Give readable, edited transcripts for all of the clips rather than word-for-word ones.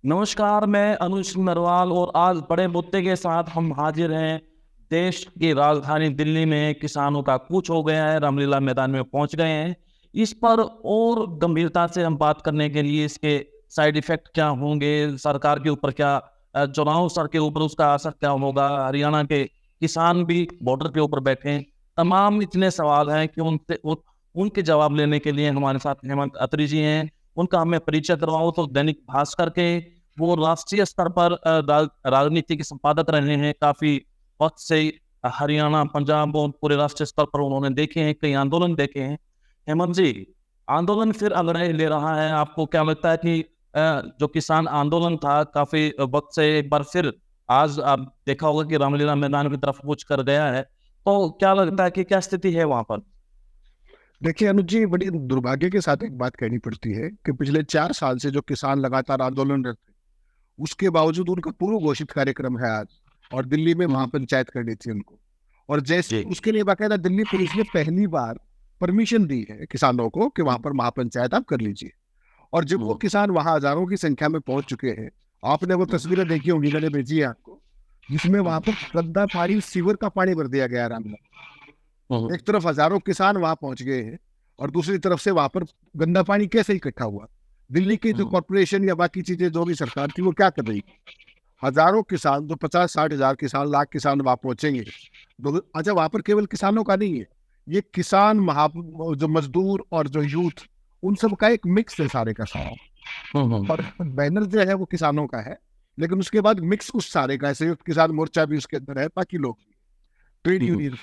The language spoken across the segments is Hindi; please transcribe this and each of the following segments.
नमस्कार, मैं अनुज नरवाल और आज बड़े मुद्दे के साथ हम हाजिर हैं। देश की राजधानी दिल्ली में किसानों का कूच हो गया है, रामलीला मैदान में पहुंच गए हैं। इस पर और गंभीरता से हम बात करने के लिए इसके साइड इफेक्ट क्या होंगे, सरकार के ऊपर क्या चुनाव सर के ऊपर उसका असर क्या होगा, हरियाणा के किसान भी बॉर्डर के ऊपर बैठे हैं। तमाम इतने सवाल हैं कि उनके जवाब लेने के लिए हमारे साथ हेमंत अत्री जी हैं। उनका हमें परिचय करवाओ तो दैनिक भास्कर के वो राष्ट्रीय स्तर पर राजनीति के संपादक रहे हैं काफी वक्त से। हरियाणा, पंजाब और पूरे राष्ट्रीय स्तर पर उन्होंने देखे हैं, कई आंदोलन देखे हैं। हेमंत जी, आंदोलन फिर अंग्रेज ले रहा है। आपको क्या लगता है कि जो किसान आंदोलन था काफी वक्त से एक बार फिर आज आप देखा होगा कि रामलीला मैदान की तरफ कूच कर गया है, तो क्या लगता है कि क्या स्थिति है वहां पर? देखिए अनुज जी, बड़ी दुर्भाग्य के साथ एक बात कहनी पड़ती है कि पिछले 4 साल से जो किसान लगातार आंदोलनरत थे, उसके बावजूद उनका पूर्व घोषित कार्यक्रम है आज। और दिल्ली में महापंचायत करनी थी उनको। और जैसे जी। उसके लिए बाकायदा दिल्ली पुलिस ने पहली बार परमिशन दी है किसानों को कि वहां पर महापंचायत आप कर लीजिए। और जब वो किसान वहां हजारों की संख्या में पहुंच चुके हैं, आपने वो तस्वीरें देखी होंगी, मैंने भेजी है आपको, जिसमें वहां पर गंदा पानी, सीवर का पानी भर दिया गया रामला। एक तरफ हजारों किसान वहां पहुंच गए हैं और दूसरी तरफ से वहां पर गंदा पानी कैसे इकट्ठा हुआ। दिल्ली की जो कॉर्पोरेशन या बाकी चीजें जो भी सरकार थी वो क्या कर रही, हजारों किसान, जो 50-60 हजार किसान, लाख किसान वहां पहुंचेंगे। अच्छा, वहां पर केवल किसानों का नहीं है, ये किसान जो मजदूर और जो यूथ, उन सब का एक मिक्स है सारे का सारा। और बैनर जो है वो किसानों का है, लेकिन उसके बाद मिक्स उस सारे का है। संयुक्त किसान मोर्चा भी उसके अंदर है, बाकी लोग, ट्रेड यूनियन।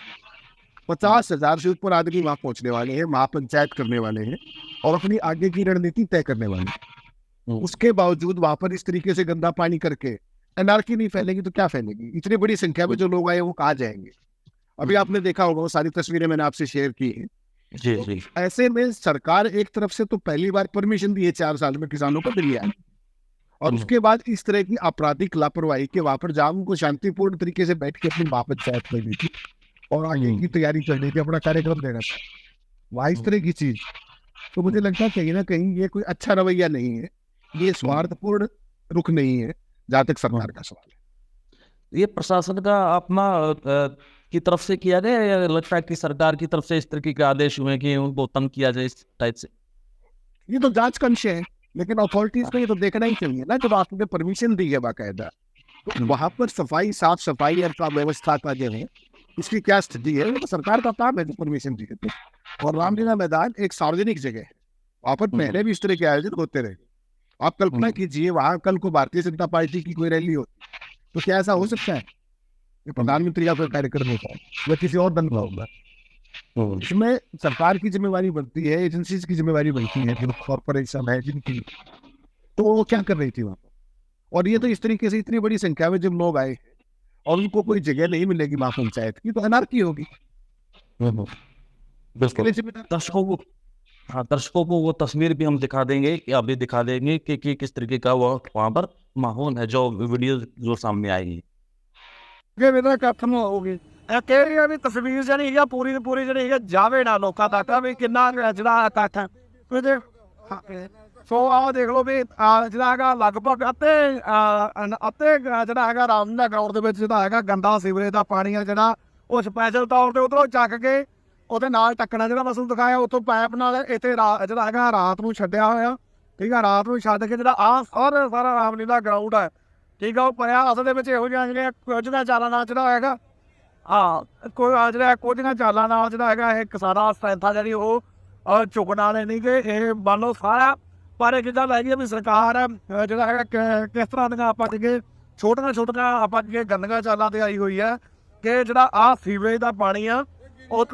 50 हजार से ऊपर आदमी वहां पहुंचने वाले हैं, महापंचायत करने वाले हैं और अपनी आगे की रणनीति तय करने वाले हैं। उसके बावजूद वहां पर इस तरीके से गंदा पानी करके एनआरकी नहीं फैलेगी तो क्या फैलेगी? इतनी बड़ी संख्या में जो लोग आए वो कहाँ जाएंगे? अभी आपने देखा होगा, वो सारी तस्वीरें मैंने आपसे शेयर की हैं। जी तो जी। ऐसे में सरकार एक तरफ से तो पहली बार परमिशन दी है 4 साल में किसानों को दिल्ली आए, और उसके बाद इस तरह की आपराधिक लापरवाही के वहां पर जहां उनको शांतिपूर्ण तरीके से बैठ के अपनी महापंचायत कर दी थी और आगे की तैयारी करनी थी, अपना कार्यक्रम देना था, वहां इस तरह की चीज। तो मुझे लगता है कहीं ना कहीं ये कोई अच्छा रवैया नहीं है, ये स्वार्थपूर्ण रुख नहीं है, जहां तक सरकार का सवाल ये प्रशासन का अपना की तरफ से किया गया है या लगता है कि सरकार की तरफ से इस तरीके के आदेश हुए कि उनको तंग किया जाए इस टाइप से? है। ये तो जांच का विषय है, लेकिन अथॉरिटीज को ये तो देखना ही चाहिए ना, जब आपने परमिशन दी है बाकायदा, तो वहां पर सफाई, साफ सफाई और व्यवस्था का जो है, इसकी क्या स्थिति है, वो तो सरकार का काम है जो परमिशन दी है। और रामलीला मैदान एक सार्वजनिक जगह है, वहां पर पहले भी इस तरह के आयोजन होते रहे। आप कल्पना कीजिए, वहां कल को भारतीय जनता पार्टी की कोई रैली होती, तो क्या ऐसा हो सकता है? ये प्रधानमंत्री का कोई कार्यक्रम होता है या किसी और दल का होगा? इसमें सरकार की जिम्मेवारी बनती है, एजेंसीज की जिम्मेवारी बनती है, जो कॉर्पोरेशन है जिनकी, तो वो क्या कर रही थी वहां पर? और ये तो इस तरीके से इतनी बड़ी संख्या में जब लोग आए और उनको कोई जगह नहीं मिलेगी महापंचायत की, तो अनारकी होगी। इसके बिल्कुल। लिए जिम्मेदार दर्शकों को, हाँ, दर्शकों को वो तस्वीर भी हम दिखा देंगे कि अभी दिखा देंगे कि किस तरीके का वो वहां पर माहौल है, जो वीडियो जो सामने आएगी। ਅੱਗੇ ਵੀ ਤਾਂ ਖਤਮ ਹੋਊਗੀ। ਇਹ ਕਹਿ ਰਹੀ ਆ ਵੀ ਤਸਵੀਰ ਜਿਹੜੀ ਹੈਗੀ ਆ ਪੂਰੀ ਦੀ ਪੂਰੀ ਜਿਹੜੀ ਹੈਗੀ ਆ ਜਾਵੇ ਨਾ ਲੋਕਾਂ ਤੱਕ ਵੀ ਕਿੰਨਾ ਜਿਹੜਾ ਇਕੱਠ ਹੈ ਉਹਦੇ। ਸੋ ਆਹ ਦੇਖ ਲਓ ਵੀ ਜਿਹੜਾ ਹੈਗਾ ਲਗਭਗ ਅੱਧੇ ਜਿਹੜਾ ਹੈਗਾ ਰਾਮਲੀਲਾ ਗਰਾਊਂਡ ਦੇ ਵਿੱਚ ਜਿਹੜਾ ਹੈਗਾ ਗੰਦਾ ਸੀਵਰੇਜ ਦਾ ਪਾਣੀ ਆ ਜਿਹੜਾ ਉਹ ਸਪੈਸ਼ਲ ਤੌਰ ਤੇ ਉੱਧਰੋਂ ਚੱਕ ਕੇ ਉਹਦੇ ਨਾਲ ਟੱਕਣਾ ਜਿਹੜਾ ਮੈਂ ਤੁਹਾਨੂੰ ਦਿਖਾਇਆ ਉੱਥੋਂ ਪਾਈਪ ਨਾਲ ਇੱਥੇ ਜਿਹੜਾ ਹੈਗਾ ਰਾਤ ਨੂੰ ਛੱਡਿਆ ਹੋਇਆ। ਠੀਕ ਆ, ਰਾਤ ਨੂੰ ਛੱਡ ਕੇ ਜਿਹੜਾ ਆਹ ਸਾਰਾ ਰਾਮਲੀਲਾ ਗਰਾਊਂਡ ਹੈ, ਠੀਕ ਆ, ਉਹ ਪਿਆ ਅਸਲ ਦੇ ਵਿੱਚ ਇਹੋ ਜਿਹੀਆਂ ਜਿਹੜੀਆਂ ਕੁਝ ਚਾਲਾਂ ਨਾਲ ਜਿਹੜਾ ਹੈਗਾ ਕੋਈ ਜਿਹੜਾ ਕੁਝ ਚਾਲਾਂ ਨਾਲ ਜਿਹੜਾ ਹੈਗਾ ਇਹ ਸਾਰਾ ਸਟਰੈਂਥ ਆ ਜਿਹੜੀ ਉਹ ਚੁੱਕਣ ਵਾਲੇ ਨਹੀਂ ਕਿ ਇਹ ਮੰਨ ਲਓ ਸਾਰਾ। ਪਰ ਇੱਕ ਗੱਲ ਹੈਗੀ ਆ ਵੀ ਸਰਕਾਰ ਜਿਹੜਾ ਹੈਗਾ ਕਿਸ ਤਰ੍ਹਾਂ ਦੀਆਂ ਆਪਾਂ ਕਿ ਛੋਟੀਆਂ ਆਪਾਂ ਕਿ ਗੰਦੀਆਂ ਚਾਲਾਂ ਤੇ ਆਈ ਹੋਈ ਹੈ ਕਿ ਜਿਹੜਾ ਆਹ ਸੀਵਰੇਜ ਦਾ ਪਾਣੀ ਆ ਉਹ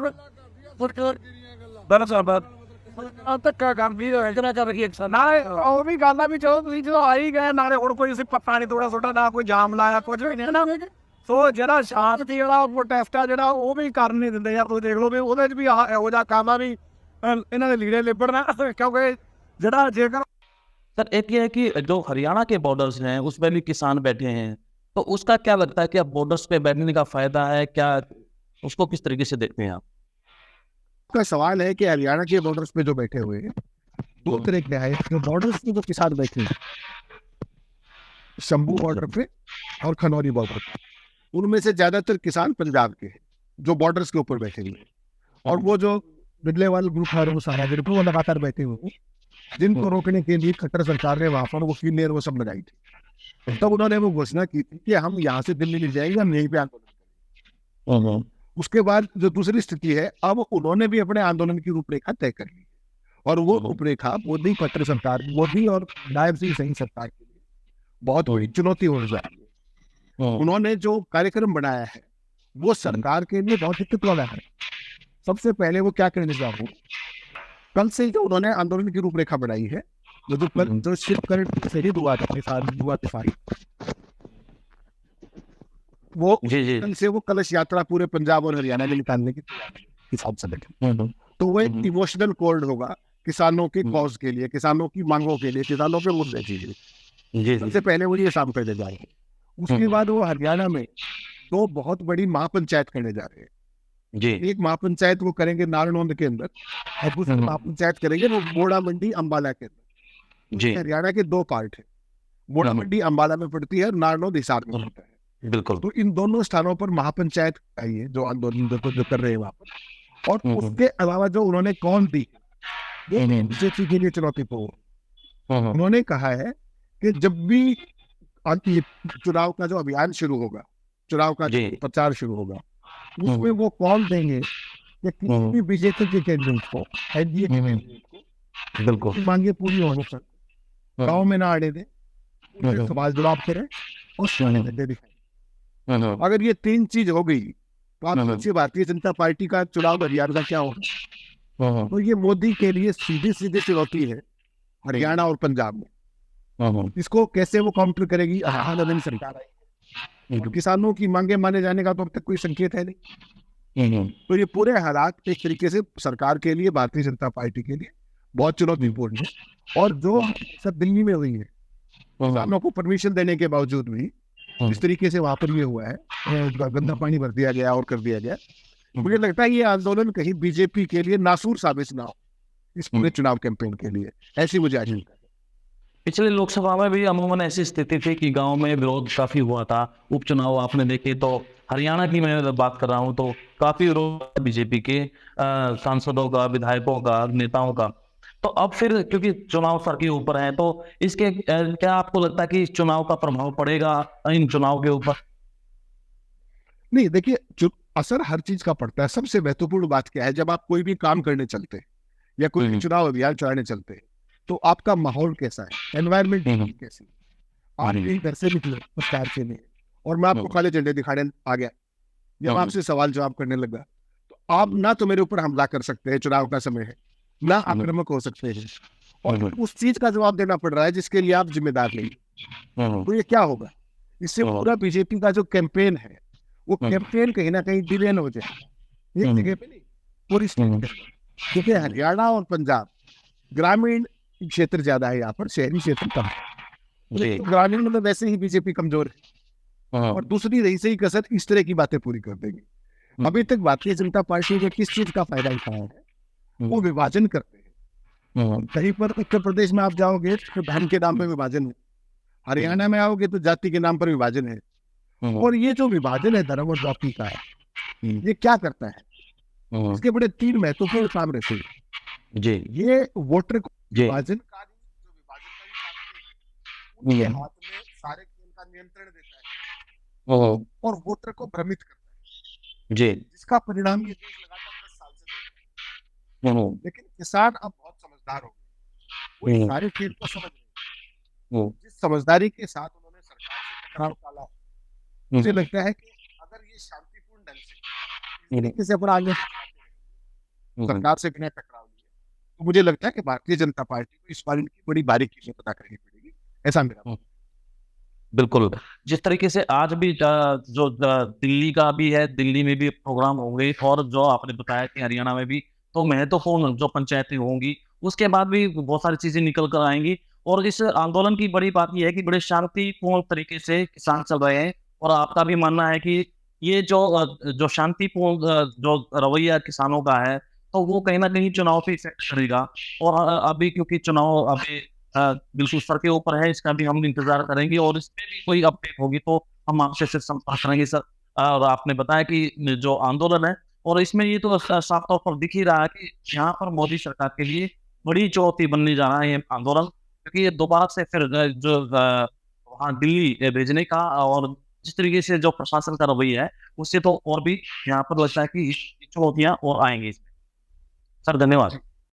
ਧੱਕਾ ਕਰਦੀ ਨਾ। ਉਹ ਵੀ ਗੱਲ ਆ ਵੀ ਚਲੋ ਤੁਸੀਂ ਜਦੋਂ ਆ ਹੀ ਗਏ, ਨਾਲੇ ਹੁਣ ਕੋਈ ਅਸੀਂ ਪੱਤਾ ਨਹੀਂ ਤੋੜਿਆ ਤੁਹਾਡਾ, ਨਾ ਕੋਈ ਜਾਮ ਲਾਇਆ, ਕੁਝ ਵੀ ਨਹੀਂ ਨਾ। ਸੋ ਜਿਹੜਾ ਸ਼ਾਂਤੀ ਜਿਹੜਾ ਪ੍ਰੋਟੈਸਟ ਆ ਜਿਹੜਾ ਉਹ ਵੀ ਕਰਨ ਨਹੀਂ ਦਿੰਦੇ ਯਾਰ। ਤੁਸੀਂ ਦੇਖ ਲਓ ਵੀ ਉਹਦੇ 'ਚ ਵੀ ਇਹੋ ਜਿਹਾ ਕੰਮ ਆ ਵੀ ਇਹਨਾਂ ਦੇ ਲੀੜੇ ਲਿਬੜਨਾ, ਕਿਉਂਕਿ ਜਿਹੜਾ ਜੇਕਰ सर एक ये है कि जो हरियाणा के बॉर्डर्स हैं उसमें भी किसान बैठे हैं, तो उसका क्या लगता है कि अब बॉर्डर्स पे बैठने का फायदा है क्या? उसको किस तरीके से देखते हैं आप? का सवाल है कि हरियाणा के बॉर्डर्स पे जो बैठे हुए हैं, दो तरह के हैं। जो बॉर्डर्स पे जो किसान बैठे हैं, शंभू बॉर्डर पे और खनौरी बॉर्डर पे। उनमें से ज्यादातर किसान पंजाब के हैं जो बॉर्डर्स के ऊपर बैठे हुए हैं, और वो जो बिजलीवाल ग्रुप है वो सारा ग्रुप वो लगातार बैठे हुए हैं, जिनको रोकने के लिए खट्टर सरकार ने वहां पर वो क्लीन वो सब लगाई थी। तब उन्होंने वो घोषणा की थी कि हम यहाँ से दिल्ली ले जाएंगे, हम यहीं पे आंदोलन करेंगे। उसके बाद जो दूसरी स्थिति है, अब उन्होंने भी अपने आंदोलन की रूपरेखा तय कर ली, और वो रूपरेखा मोदी खट्टर सरकार, मोदी और नायब सिंह सही सरकार के लिए बहुत बड़ी चुनौती हो जाती है। उन्होंने जो कार्यक्रम बनाया है वो सरकार के लिए बहुत दिक्कत वाला है। सबसे पहले वो क्या करने जा रहे हैं, कल से जो उन्होंने आंदोलन की रूपरेखा बनाई है, जो शिव करण शहीद हुआ था वो कल से वो कलश यात्रा पूरे पंजाब और हरियाणा में निकालने की हिसाब से बैठे। तो वो एक इमोशनल कोल्ड होगा किसानों के कॉज के लिए, किसानों की मांगों के लिए, किसानों पे मुद्दे के लिए। सबसे पहले वो ये शाम करने जा रहे हैं। उसके बाद वो हरियाणा में तो बहुत बड़ी महापंचायत करने जा रहे हैं जी। एक महापंचायत वो करेंगे नारनौंद के अंदर, और दूसरी महापंचायत करेंगे वो मोड़ा मंडी अंबाला के अंदर जी। हरियाणा के दो पार्ट है, मोड़ा मंडी अंबाला में पड़ती है और नारनौंद हिसार में पड़ता है। बिल्कुल। तो इन दोनों स्थानों पर महापंचायत आई है जो आंदोलन जो कर रहे हैं वहां पर। और उसके अलावा जो उन्होंने कौन दी बीजेपी के लिए चुनौतीपूर्ण, उन्होंने कहा है कि जब भी चुनाव का जो अभियान शुरू होगा, चुनाव का प्रचार शुरू होगा, उसमें वो कॉल देंगे कि किसी भी बीजेपी के कैंडिडेट को, एनडीए के कैंडिडेट को बिल्कुल मांगे पूरी होने तक गाँव में ना आने दें, उनसे सवाल जवाब करें और सुनने दिखाएं। अगर ये तीन चीज हो गई तो आप सोचिए भारतीय जनता पार्टी का चुनाव हरियाणा का क्या होगा। तो ये मोदी के लिए सीधी सीधी चुनौती है हरियाणा और पंजाब में। इसको कैसे वो काउंटर करेगी, नवीन सरकार आई, किसानों की मांगे माने जाने का तो अब तक कोई संकेत है नहीं। तो ये पूरे हालात एक तरीके से सरकार के लिए, भारतीय जनता पार्टी के लिए बहुत चुनौतीपूर्ण है। और जो सब दिल्ली में हुई है, किसानों को परमिशन देने के बावजूद भी इस तरीके से वहां पर ये हुआ है, गंदा पानी भर दिया गया और कर दिया गया। मुझे लगता है ये आंदोलन कहीं बीजेपी के लिए नासूर साबित ना हो इस पूरे चुनाव कैंपेन के लिए, ऐसी मुझे आशंका है। पिछले लोकसभा में भी अमूमन ऐसी स्थिति थी कि गांव में विरोध काफी हुआ था। उपचुनाव आपने देखे तो हरियाणा की मैं बात कर रहा हूं तो काफी विरोध बीजेपी के सांसदों का, विधायकों का, नेताओं का। तो अब फिर क्योंकि चुनाव सर के ऊपर है, तो इसके क्या आपको लगता है कि इस चुनाव का प्रभाव पड़ेगा इन चुनाव के ऊपर? नहीं, देखिए असर हर चीज का पड़ता है। सबसे महत्वपूर्ण बात क्या है, जब आप कोई भी काम करने चलते हैं या कोई भी चुनाव अभियान चलाने चलते हैं तो आपका माहौल कैसा है, एनवायरमेंट कैसी। आप यही घर से निकले प्रचार के लिए और मैं आपको काले झंडे दिखाने आ गया या आपसे सवाल जवाब करने लगा, तो आप ना तो मेरे ऊपर हमला कर सकते हैं, चुनाव का समय है, ना आक्रामक हो सकते हैं, और उस चीज का जवाब देना पड़ रहा है जिसके लिए आप जिम्मेदार नहीं। तो ये क्या होगा, इससे पूरा बीजेपी का जो कैंपेन है वो कैंपेन कहीं ना कहीं डिलेन हो जाए एक जगह पे नहीं, पूरी क्योंकि हरियाणा और पंजाब ग्रामीण क्षेत्र ज्यादा है, यहाँ पर शहरी क्षेत्र कम है। तो ग्रामीण मतलब वैसे ही बीजेपी कमजोर है, और दूसरी रही सही कसर इस तरह की बातें पूरी कर देगी। अभी तक भारतीय जनता पार्टी ने किस चीज का फायदा उठाया है, वो विभाजन करते हैं। कहीं पर उत्तर प्रदेश में आप जाओगे तो धर्म के नाम पर विभाजन है, हरियाणा में आओगे तो जाति के नाम पर विभाजन है। और ये जो विभाजन है धर्म और जाति का है, ये क्या करता है, इसके बड़े तीन महत्वपूर्ण काम रहते हैं जी। ये वोटर को विभाजनकारी जो विभाजनकारी उनके हाथ में सारे खेल का नियंत्रण देता है और वोटर को भ्रमित करता है जी, जिसका परिणाम ये देश लगातार 10 साल से देख रहे हैं। लेकिन किसान अब बहुत समझदार हो गए, वो सारे खेल को समझ रहे हैं। जिस समझदारी के साथ उन्होंने सरकार से टकराव डाला, मुझे लगता है कि अगर ये शांतिपूर्ण ढंग से अपना आगे सरकार से बिना टकराव लिए, तो मुझे लगता है कि भारतीय जनता पार्टी को इस बार इनकी बड़ी बारीकी से पता करनी पड़ेगी, ऐसा मेरा। बिल्कुल, जिस तरीके से आज भी जो दिल्ली का भी है, दिल्ली में भी प्रोग्राम होंगे, और जो आपने बताया कि हरियाणा में भी तो महत्वपूर्ण जो पंचायतें होंगी, उसके बाद भी बहुत सारी चीजें निकल कर आएंगी। और इस आंदोलन की बड़ी बात यह है कि बड़े शांतिपूर्ण तरीके से किसान चल रहे हैं, और आपका भी मानना है कि ये जो शांतिपूर्ण जो रवैया किसानों का है, तो वो कहीं ना कहीं चुनाव पे इफेक्ट करेगा। और अभी क्योंकि चुनाव अभी बिल्कुल सर के ऊपर है, इसका भी हम इंतजार करेंगे और इसमें भी कोई अपडेट होगी तो हम आपसे फिर संपर्क करेंगे सर। और आपने बताया कि जो आंदोलन है और इसमें ये तो साफ तौर पर दिख ही रहा है कि यहाँ पर मोदी सरकार के लिए बड़ी चुनौती बनने जा रहा है ये आंदोलन, क्योंकि ये दोबारा से फिर वहाँ दिल्ली भेजने का और जिस तरीके से जो प्रशासन का रवैया है उससे तो और भी यहाँ पर लगता है कि चुनौतियां और आएंगी इसमें। सर धन्यवाद।